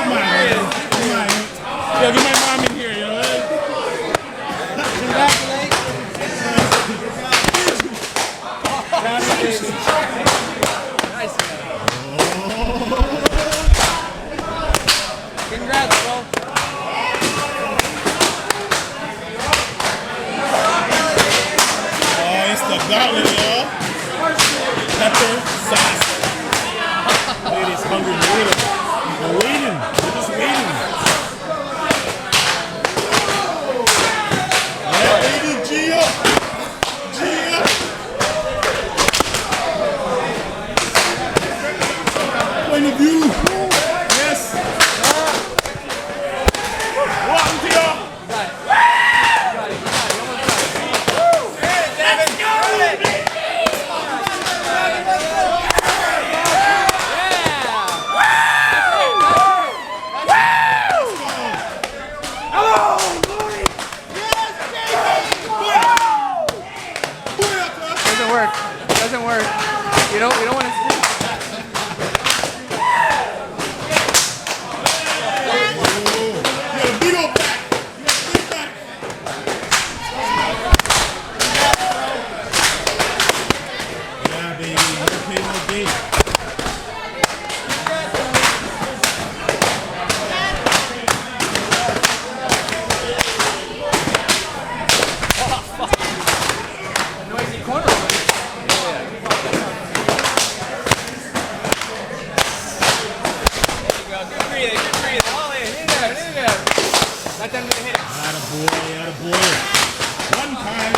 Come on, man. Come on. Yo, get my mom in here, yo. Nice. Congrats, bro. Oh, it's the gauntlet, yo. Pepper sauce. Ladies hungry. They're waiting. They're just waiting. Yeah, baby, Gia. Gia. Point of view. Yes. Welcome to y'all. Doesn't work. You don't want to see. Big old back. Big back. Yeah, baby. No pain, no gain. Noisy corner. Let them hit. Attaboy. One time.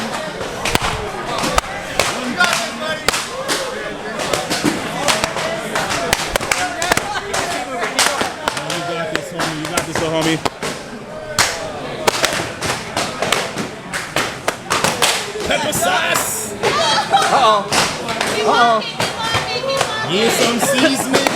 Oh, you got this, homie. You got this, little homie. Pepper sauce. Here's some seasoning.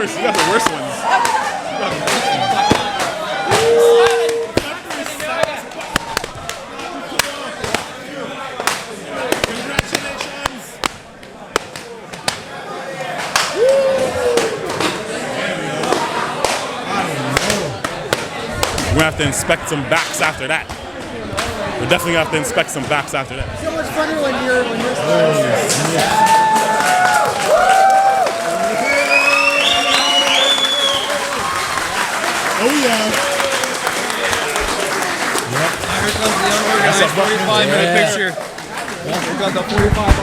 You got the worst ones. Congratulations. We're gonna have to inspect some backs after that. We're definitely gonna have to inspect some backs after that. So much funner when you're Oh yeah. Here comes the unorganized 45-minute picture. Here comes the 45.